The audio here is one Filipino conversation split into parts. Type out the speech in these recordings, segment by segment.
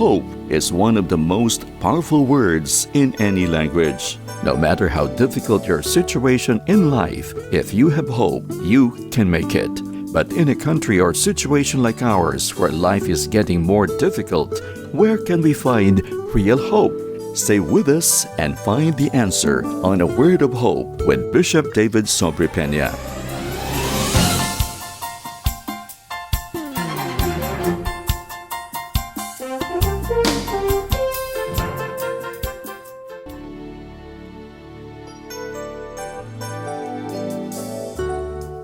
hope is one of the most powerful words in any language. No matter how difficult your situation in life, if you have hope, you can make it. But in a country or situation like ours where life is getting more difficult, where can we find real hope? Stay with us and find the answer on A Word of Hope with Bishop David Sobrepeña.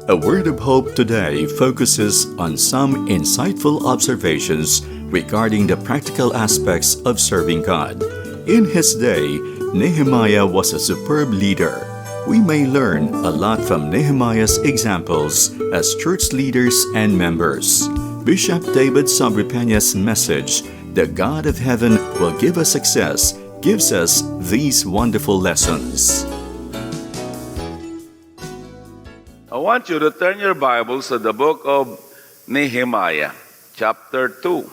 A Word of Hope today focuses on some insightful observations regarding the practical aspects of serving God. In his day, Nehemiah was a superb leader. We may learn a lot from Nehemiah's examples as church leaders and members. Bishop David Sobrepeña's message, "The God of Heaven will give us success," gives us these wonderful lessons. I want you to turn your Bibles to the book of Nehemiah, chapter 2,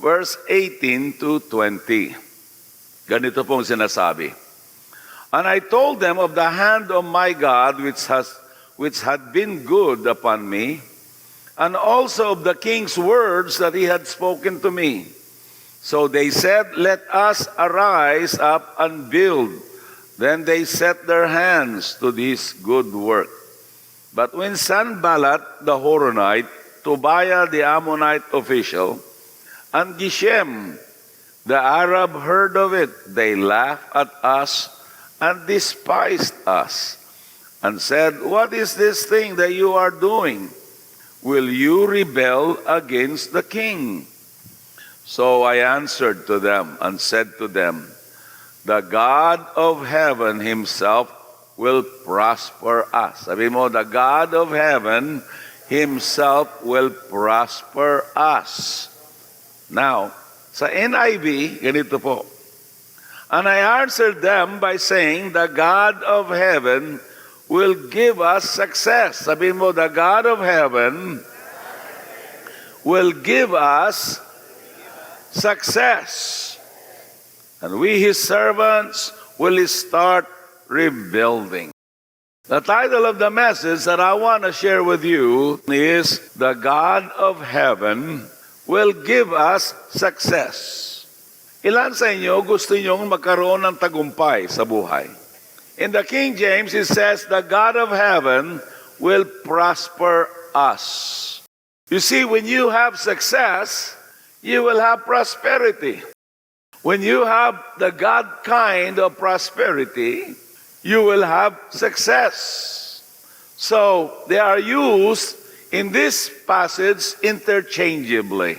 verse 18 to 20. Ganito pong sinasabi, "And I told them of the hand of my God which had been good upon me, and also of the king's words that he had spoken to me. So they said, 'Let us arise up and build.' Then they set their hands to this good work. But when Sanballat the Horonite, Tobiah the Ammonite official, and Geshem the Arab heard of it, they laughed at us and despised us, and said, 'What is this thing that you are doing? Will you rebel against the king?' So I answered to them and said to them, 'The God of heaven himself will prosper us.'" Sabi mo, the God of heaven himself will prosper us. Now, sa NIV, ganito po. "And I answered them by saying, the God of heaven will give us success." Sabi mo, the God of heaven will give us success. And we, his servants, will start rebuilding. The title of the message that I want to share with you is, "The God of Heaven will give us success." Ilan sa inyo gusto nyong magkaroon ng tagumpay sa buhay? In the King James, it says, "The God of Heaven will prosper us." You see, when you have success, you will have prosperity. When you have the God kind of prosperity, you will have success. So, they are used in this passage interchangeably.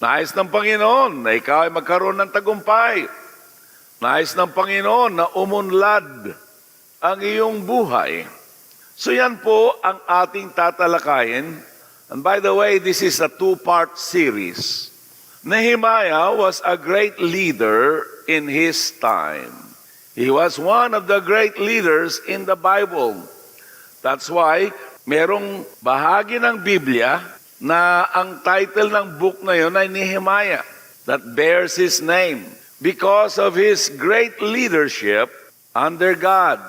Nais ng Panginoon na ikaw ay magkaroon ng tagumpay. Nais ng Panginoon na umunlad ang iyong buhay. So yan po ang ating tatalakayin. And by the way, this is a two-part series. Nehemiah was a great leader in his time. He was one of the great leaders in the Bible. That's why merong bahagi ng Biblia na ang title ng book na yun ay Nehemiah, that bears his name because of his great leadership under God.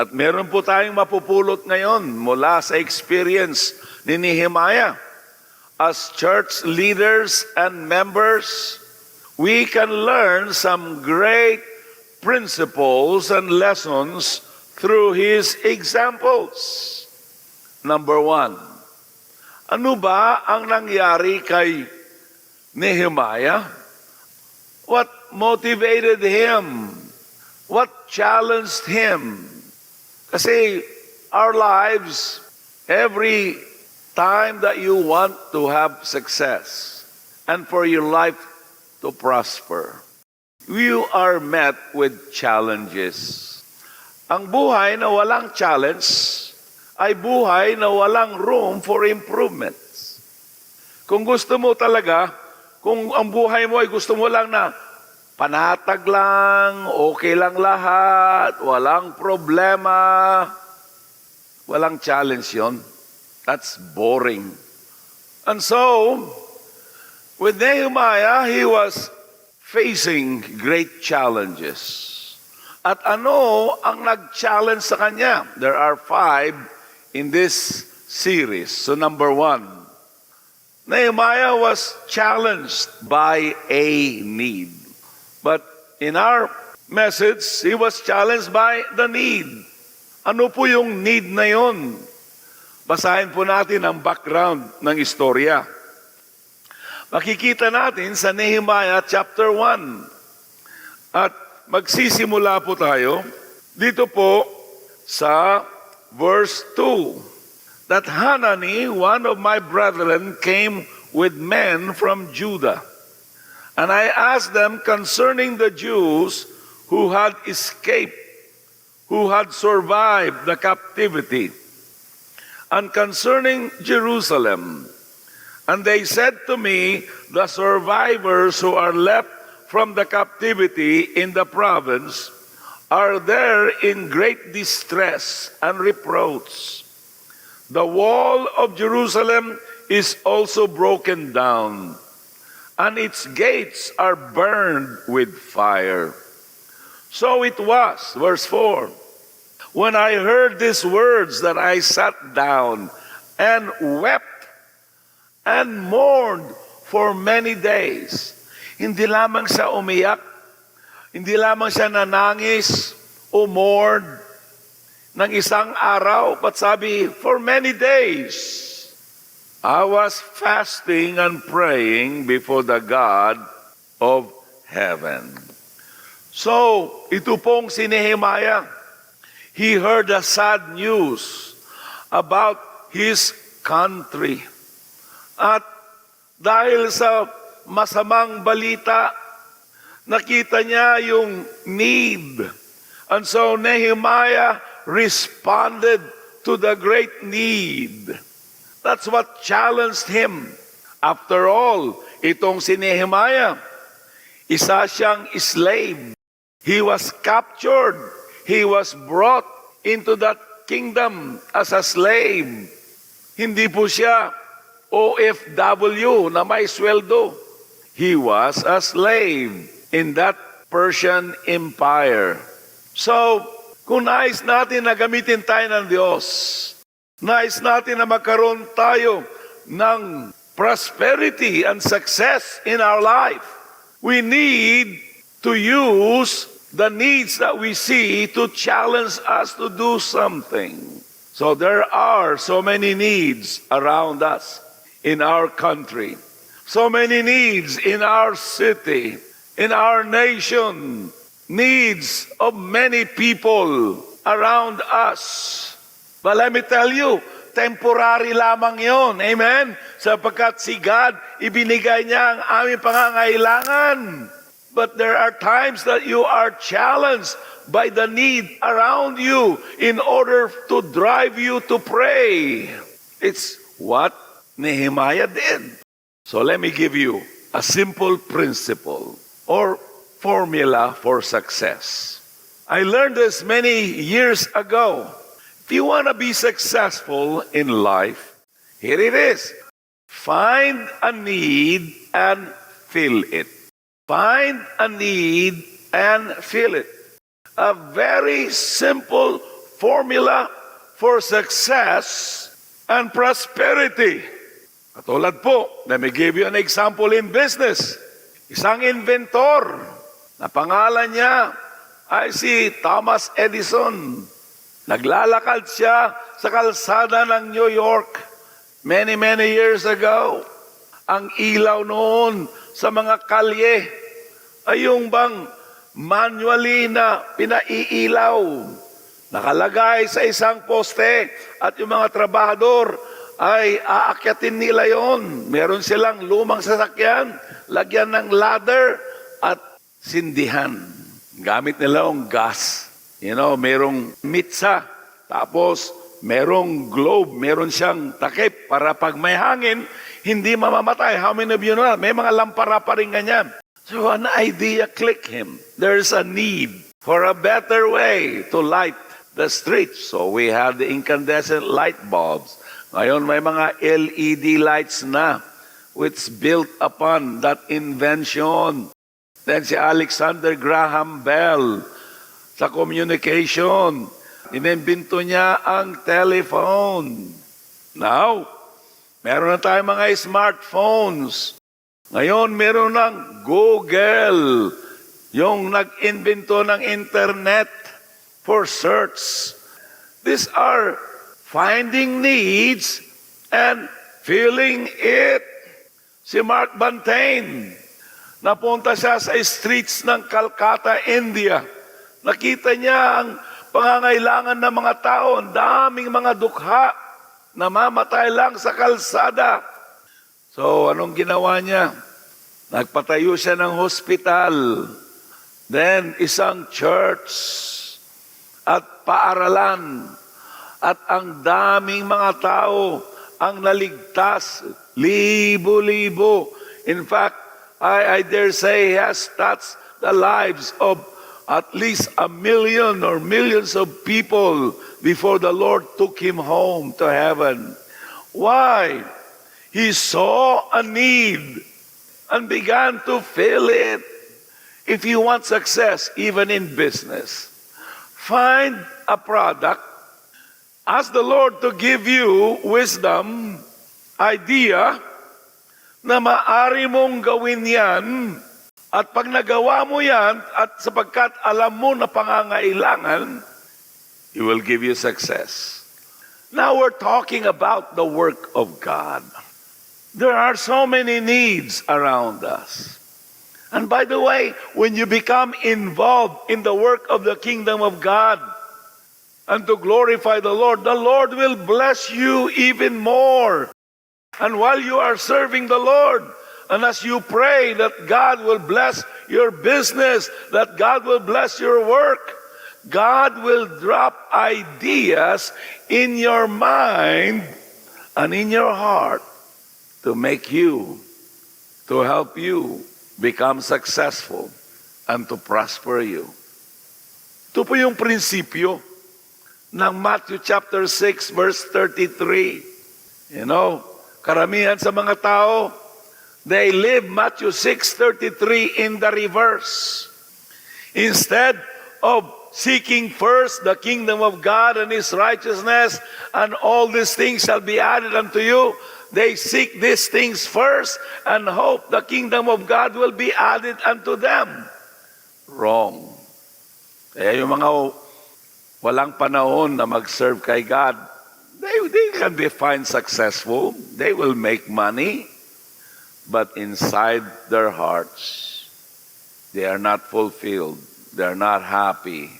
At meron po tayong mapupulot ngayon mula sa experience ni Nehemiah. As church leaders and members, we can learn some great principles and lessons through his examples. Number 1, ano ba ang nangyari kay Nehemiah? What motivated him? What challenged him? Kasi our lives, every time that you want to have success and for your life to prosper, you are met with challenges. Ang buhay na walang challenge ay buhay na walang room for improvements. Kung gusto mo talaga, kung ang buhay mo ay gusto mo lang na panatag lang, okay lang lahat, walang problema, walang challenge yon. That's boring. And so, with Nehemiah, he was facing great challenges. At ano ang nag-challenge sa kanya? There are 5 in this series. So number 1, Nehemiah was challenged by a need. But in our message, he was challenged by the need. Ano po yung need na yon? Basahin po natin ang background ng istorya. Makikita natin sa Nehemiah chapter 1. At magsisimula po tayo dito po sa verse 2. That Hanani, one of my brethren, came with men from Judah. And I asked them concerning the Jews who had escaped, who had survived the captivity, and concerning Jerusalem. And they said to me, the survivors who are left from the captivity in the province are there in great distress and reproach. The wall of Jerusalem is also broken down, and its gates are burned with fire. So it was, verse 4, when I heard these words that I sat down and wept and mourned for many days. Hindi lamang siya umiyak, hindi lamang siya nanangis o mourned ng isang araw, but sabi, for many days, I was fasting and praying before the God of heaven. So, ito pong si Nehemiah, he heard the sad news about his country. At dahil sa masamang balita, nakita niya yung need. And so Nehemiah responded to the great need. That's what challenged him. After all, itong si Nehemiah, isa siyang slave. He was captured. He was brought into that kingdom as a slave. Hindi po siya OFW na may sweldo. He was a slave in that Persian Empire. So, kung nais natin na gamitin tayo ng Diyos, nais natin na magkaroon tayo ng prosperity and success in our life, we need to use the needs that we see to challenge us to do something. So there are so many needs around us in our country. So many needs in our city, in our nation, needs of many people around us. But let me tell you, temporary lamang yon. Amen? Sapagkat si God, ibinigay niya ang aming pangangailangan. But there are times that you are challenged by the need around you in order to drive you to pray. It's what Nehemiah did. So let me give you a simple principle or formula for success. I learned this many years ago. If you want to be successful in life, here it is. Find a need and fill it. Find a need and fill it. A very simple formula for success and prosperity. Katulad po, let me give you an example in business. Isang inventor na pangalan niya ay si Thomas Edison. Naglalakad siya sa kalsada ng New York many years ago. Ang ilaw noon sa mga kalye ay yung bang manually na pinaiilaw. Nakalagay sa isang poste at yung mga trabahador ay aakyatin nila yon. Meron silang lumang sasakyan, lagyan ng ladder at sindihan. Gamit nila yung gas. You know, merong mitsa, tapos merong globe, meron siyang takip para pag may hangin, hindi mamamatay. How many of you know that? May mga lampara pa rin ganyan. So an idea clicked him. There's a need for a better way to light the streets. So we have the incandescent light bulbs. Ngayon may mga LED lights na which built upon that invention. Then si Alexander Graham Bell sa communication. Inimbento niya ang telephone. Now, meron na tayong mga smartphones. Ngayon, meron ng Google, yung nag-invento ng internet for search. These are finding needs and filling it. Si Mark Bantain, napunta siya sa streets ng Calcutta, India. Nakita niya ang pangangailangan ng mga tao, ang daming mga dukha, namamatay lang sa kalsada. So, anong ginawa niya? Nagpatayo siya ng hospital, then isang church, at paaralan, at ang daming mga tao ang naligtas, libo-libo. In fact, I dare say he has touched the lives of at least 1 million or millions of people before the Lord took him home to heaven. Why? He saw a need and began to fill it. If you want success, even in business, find a product, ask the Lord to give you wisdom, idea, na maaari mong gawin yan, at pag nagawa mo yan, at sapagkat alam mo na pangangailangan, He will give you success. Now we're talking about the work of God. There are so many needs around us. And by the way, when you become involved in the work of the kingdom of God and to glorify the Lord will bless you even more. And while you are serving the Lord, and as you pray that God will bless your business, that God will bless your work, God will drop ideas in your mind and in your heart to make you, to help you become successful and to prosper you. Ito po yung prinsipyo ng Matthew chapter 6 verse 33. You know, karamihan sa mga tao, they live Matthew 6:33 in the reverse. Instead of seeking first the kingdom of God and His righteousness, and all these things shall be added unto you, they seek these things first and hope the kingdom of God will be added unto them. Wrong. Kaya yung mga walang panahon na mag-serve kay God, they can be fine successful. They will make money. But inside their hearts, they are not fulfilled. They are not happy.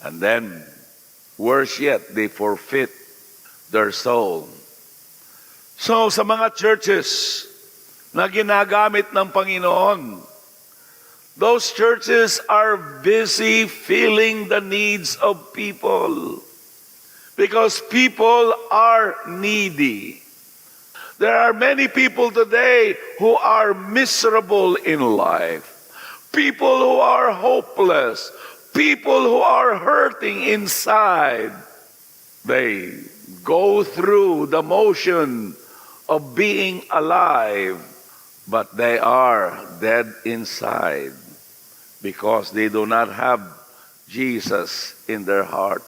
And then, worse yet, they forfeit their soul. So, sa mga churches na ginagamit ng Panginoon, those churches are busy filling the needs of people. Because people are needy. There are many people today who are miserable in life. People who are hopeless. People who are hurting inside. They go through the motion of being alive, but they are dead inside because they do not have Jesus in their heart.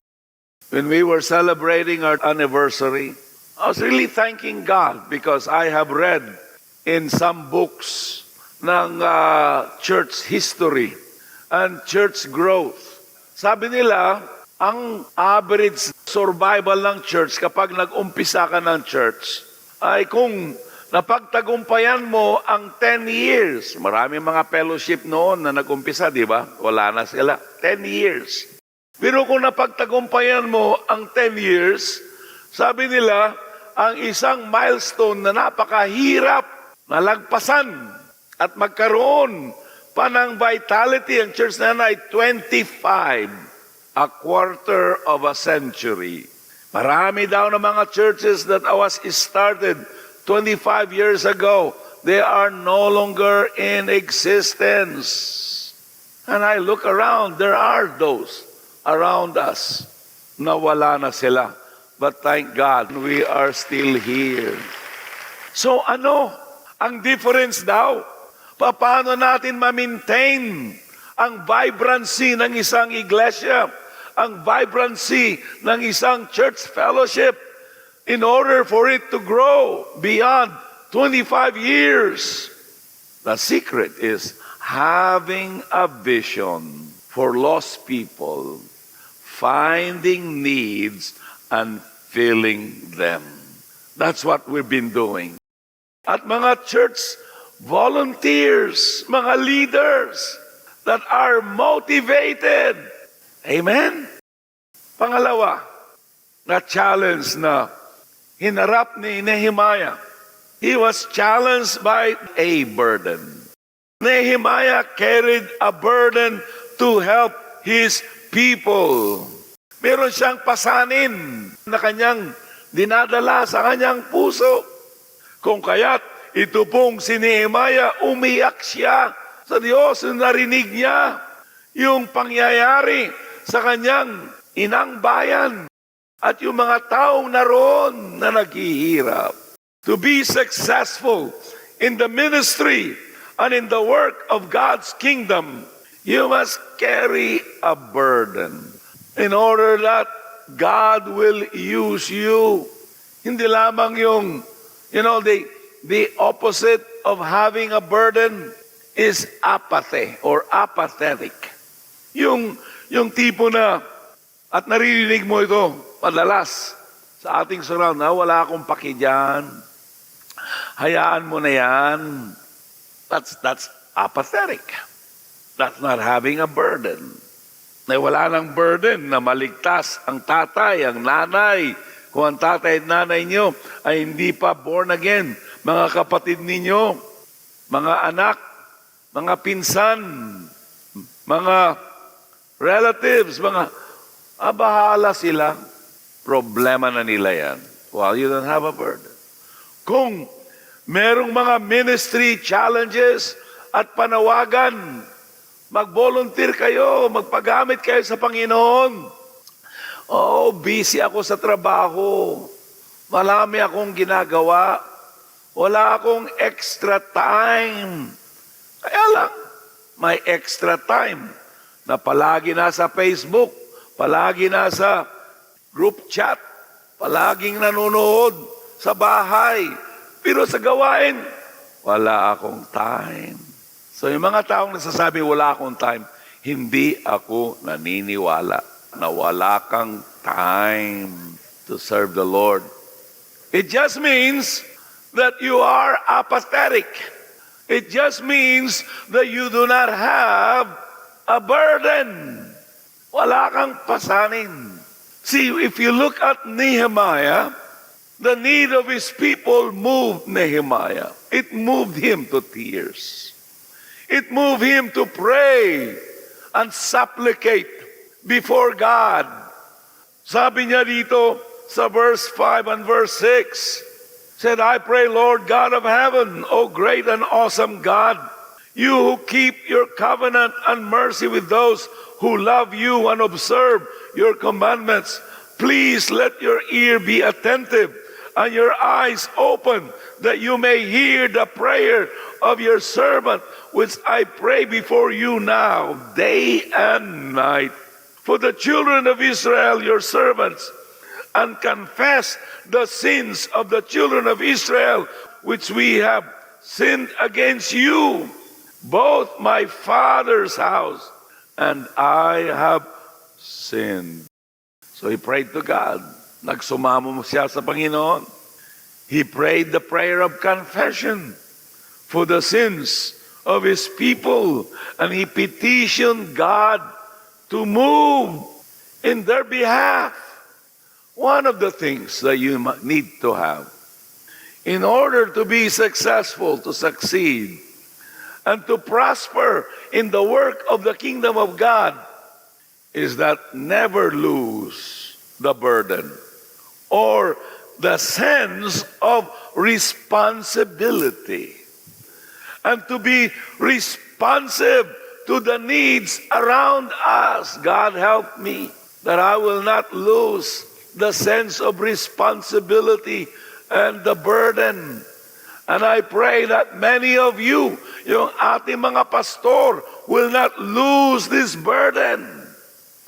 When we were celebrating our anniversary, I was really thanking God because I have read in some books ng church history and church growth. Sabi nila, ang average survival ng church kapag nag-umpisa ka ng church ay kung napagtagumpayan mo ang 10 years. Maraming mga fellowship noon na nag-umpisa, di ba? Wala na sila. 10 years. Pero kung napagtagumpayan mo ang 10 years, sabi nila, ang isang milestone na napakahirap na lagpasan at magkaroon pa ng vitality ang church na ay 25, a quarter of a century. Marami daw na mga churches that was started 25 years ago, they are no longer in existence. And I look around, there are those around us na wala na sila. But thank God, we are still here. So ano ang difference daw? Paano natin ma-maintain ang vibrancy ng isang iglesia, ang vibrancy ng isang church fellowship in order for it to grow beyond 25 years? The secret is having a vision for lost people, finding needs and filling them. That's what we've been doing. At mga church volunteers, mga leaders that are motivated. Amen? Pangalawa, na challenge na hinarap ni Nehemiah. He was challenged by a burden. Nehemiah carried a burden to help his people. Meron siyang pasanin na kanyang dinadala sa kanyang puso. Kung kaya't ito pong si Nehemiah, umiyak siya sa Diyos. Narinig niya yung pangyayari sa kanyang inang bayan at yung mga taong naroon na naghihirap. To be successful in the ministry and in the work of God's kingdom, you must carry a burden in order that God will use you. Hindi lamang yung, the opposite of having a burden is apathy or apathetic. Yung tipo na, at naririnig mo ito, madalas, sa ating surround, na wala akong paki dyan. Hayaan mo na yan. That's apathetic. That's not having a burden. Na wala ng burden na maligtas ang tatay, ang nanay. Kung ang tatay at nanay nyo ay hindi pa born again, mga kapatid ninyo, mga anak, mga pinsan, mga relatives, bahala sila. Problema na nila yan. Well, you don't have a burden. Kung merong mga ministry challenges at panawagan, mag-volunteer kayo, magpagamit kayo sa Panginoon. Oh, busy ako sa trabaho. Marami akong ginagawa. Wala akong extra time. Kaya lang, may extra time na palagi nasa Facebook, palagi nasa group chat, palaging nanonood sa bahay. Pero sa gawain, wala akong time. So yung mga taong nasasabi, wala akong time, hindi ako naniniwala na wala kang time to serve the Lord. It just means that you are apathetic. It just means that you do not have a burden. Wala kang pasanin. See, if you look at Nehemiah, the need of his people moved Nehemiah. It moved him to tears. It moved him to pray and supplicate before God. Sabi niya dito sa verse 5 and verse 6, said, I pray, Lord God of heaven, O great and awesome God, you who keep your covenant and mercy with those who love you and observe your commandments, please let your ear be attentive and your eyes open, that you may hear the prayer of your servant, which I pray before you now, day and night, for the children of Israel, your servants, and confess the sins of the children of Israel, which we have sinned against you, both my father's house and I have sinned. So he prayed to God. Nagsumamo siya sa Panginoon. He prayed the prayer of confession for the sins of his people, and he petitioned God to move in their behalf. One of the things that you need to have in order to be successful, to succeed, and to prosper in the work of the kingdom of God is that never lose the burden or the sense of responsibility, and to be responsive to the needs around us. God help me that I will not lose the sense of responsibility and the burden. And I pray that many of you, yung ating mga pastor will not lose this burden.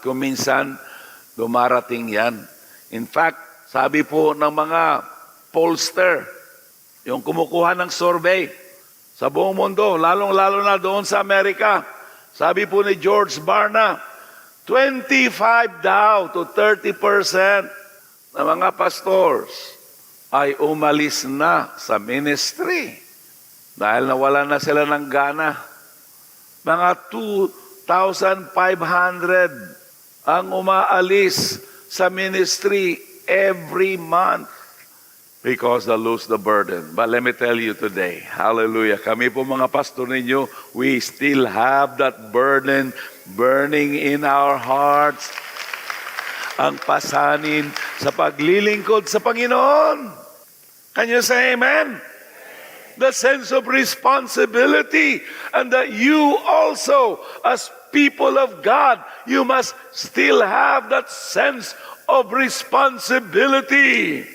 Kung minsan, dumarating yan. In fact, sabi po ng mga pollster, yung kumukuha ng survey sa buong mundo, lalong-lalo na doon sa Amerika, sabi po ni George Barna, 25 daw to 30% ng mga pastors ay umalis na sa ministry dahil nawala na sila ng gana. Mga 2,500 ang umaalis sa ministry every month because they lose the burden. But let me tell you today, hallelujah, kami po mga pastor ninyo, we still have that burden burning in our hearts. Ang pasanin sa paglilingkod sa Panginoon. Can you say amen? The sense of responsibility, and that you also, as people of God, you must still have that sense of responsibility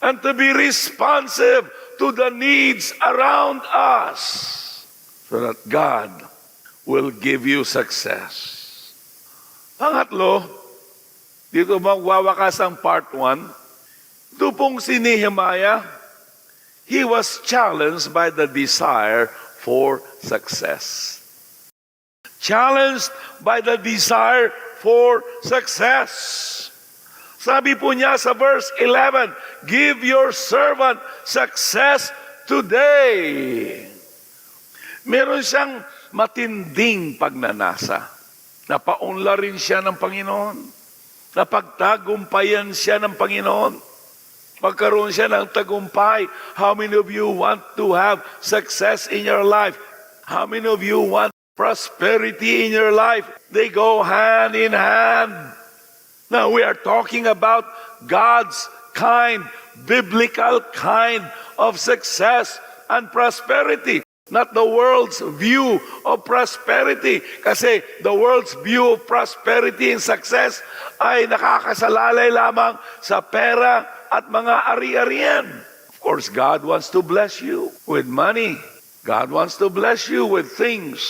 and to be responsive to the needs around us so that God will give you success. Pangatlo, dito magwawakas ang part 1. Ito pong si Nehemiah, he was challenged by the desire for success. Challenged by the desire for success. Sabi po niya sa verse 11, give your servant success today. Meron siyang matinding pagnanasa. Napaunla rin siya ng Panginoon. Napagtagumpayan siya ng Panginoon. Magkaroon siya ng tagumpay. How many of you want to have success in your life? How many of you want prosperity in your life? They go hand in hand. Now we are talking about God's kind, biblical kind of success and prosperity. Not the world's view of prosperity. Kasi the world's view of prosperity and success ay nakakasalalay lamang sa pera at mga ari-arian. Of course, God wants to bless you with money. God wants to bless you with things.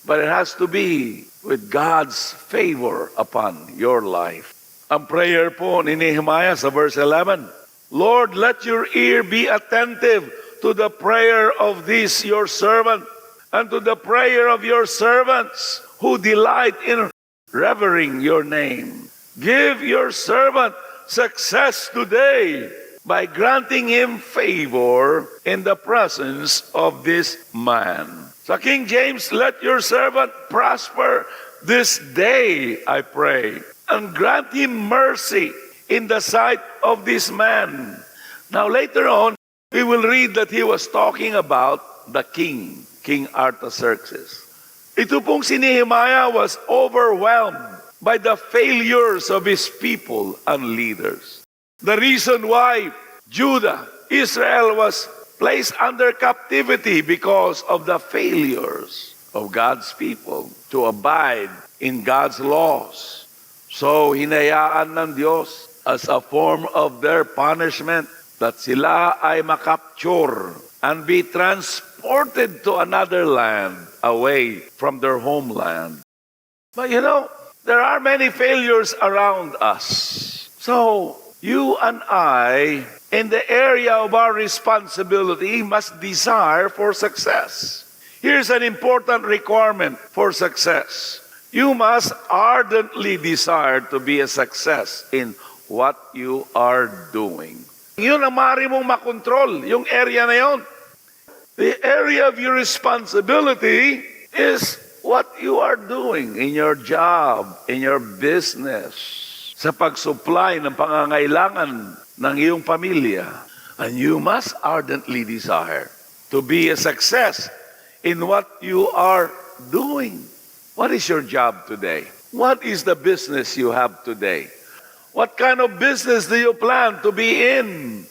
But it has to be with God's favor upon your life. Ang prayer po ni Nehemiah sa verse 11, Lord, let your ear be attentive to the prayer of this your servant and to the prayer of your servants who delight in revering your name. Give your servant success today by granting him favor in the presence of this man. Sa King James, let your servant prosper this day, I pray, and grant him mercy in the sight of this man. Now later on, we will read that he was talking about the king, King Artaxerxes. Ito pong si Nehemiah was overwhelmed by the failures of his people and leaders. The reason why Judah, Israel was placed under captivity because of the failures of God's people to abide in God's laws. So hinayaan ng Diyos as a form of their punishment that sila ay makapture and be transported to another land away from their homeland. But you know, there are many failures around us. So, you and I, in the area of our responsibility, must desire for success. Here's an important requirement for success. You must ardently desire to be a success in what you are doing. Yun ang maaari mong makontrol, yung area na yun. The area of your responsibility is what you are doing in your job, in your business, sa pag-supply ng pangangailangan ng iyong pamilya. And you must ardently desire to be a success in what you are doing. What is your job today? What is the business you have today? What kind of business do you plan to be in?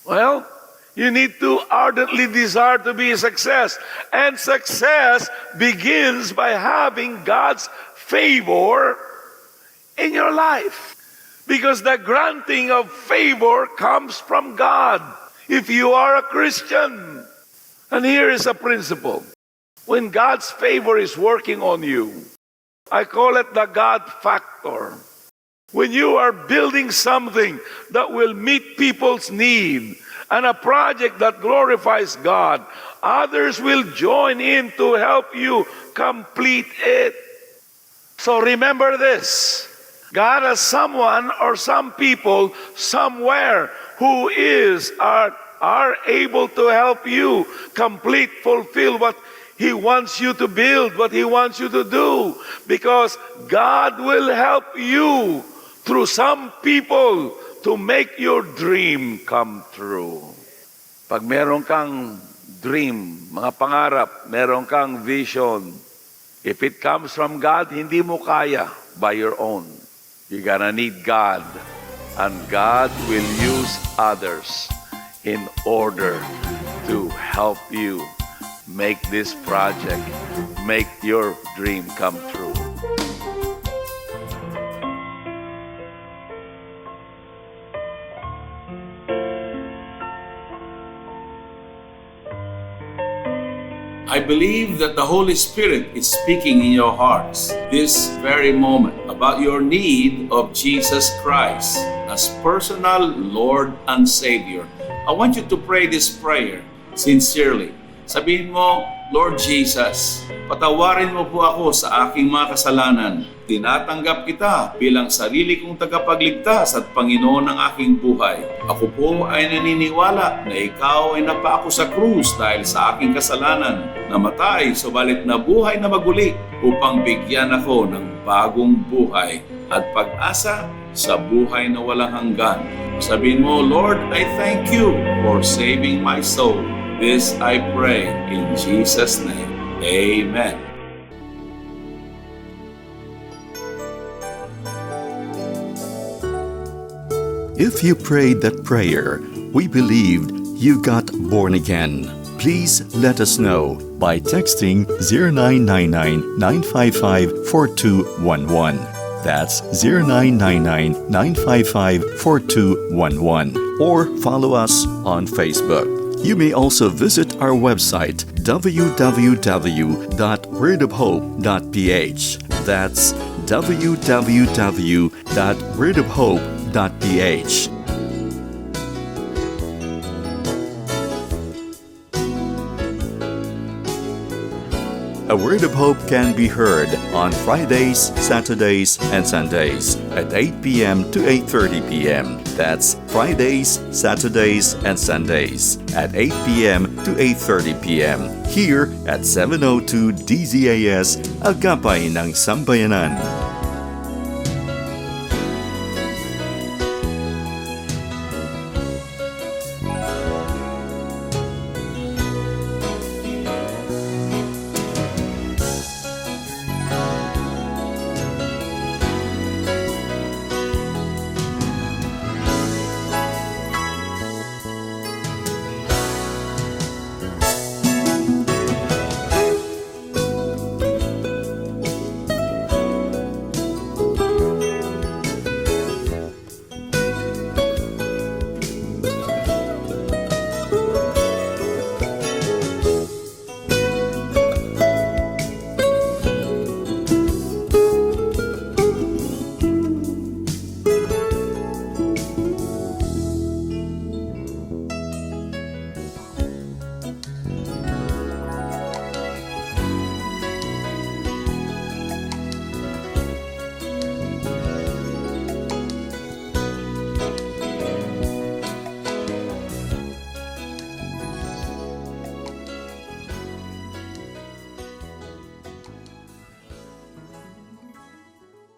Well, you need to ardently desire to be a success. And success begins by having God's favor in your life. Because the granting of favor comes from God. If you are a Christian, And here is a principle. When God's favor is working on you, I call it the God factor. When you are building something that will meet people's need and a project that glorifies God, others will join in to help you complete it. So remember this. God has someone or some people somewhere who are able to help you fulfill what He wants you to build, what He wants you to do. Because God will help you through some people to make your dream come true. Pag meron kang dream, mga pangarap, meron kang vision, if it comes from God, hindi mo kaya by your own. You're gonna need God. And God will use others in order to help you make this project, make your dream come true. I believe that the Holy Spirit is speaking in your hearts this very moment about your need of Jesus Christ as personal Lord and Savior. I want you to pray this prayer sincerely. Sabihin mo, Lord Jesus, patawarin mo po ako sa aking mga kasalanan. Tinatanggap kita bilang sarili kong tagapagligtas at Panginoon ng aking buhay. Ako po ay naniniwala na ikaw ay napako sa krus dahil sa aking kasalanan. Namatay, subalit na buhay na maguli upang bigyan ako ng bagong buhay at pag-asa sa buhay na walang hanggan. Sabihin mo, Lord, I thank you for saving my soul. This I pray in Jesus' name. Amen. If you prayed that prayer, we believed you got born again. Please let us know by texting 0999-955-4211. That's 0999-955-4211. Or follow us on Facebook. You may also visit our website www.wordofhope.ph. That's www.wordofhope.ph. A Word of Hope can be heard on Fridays, Saturdays, and Sundays at 8 p.m. to 8:30 p.m. That's Fridays, Saturdays, and Sundays at 8 p.m. to 8:30 p.m. here at 702 DZAS, Agapay ng Sambayanan.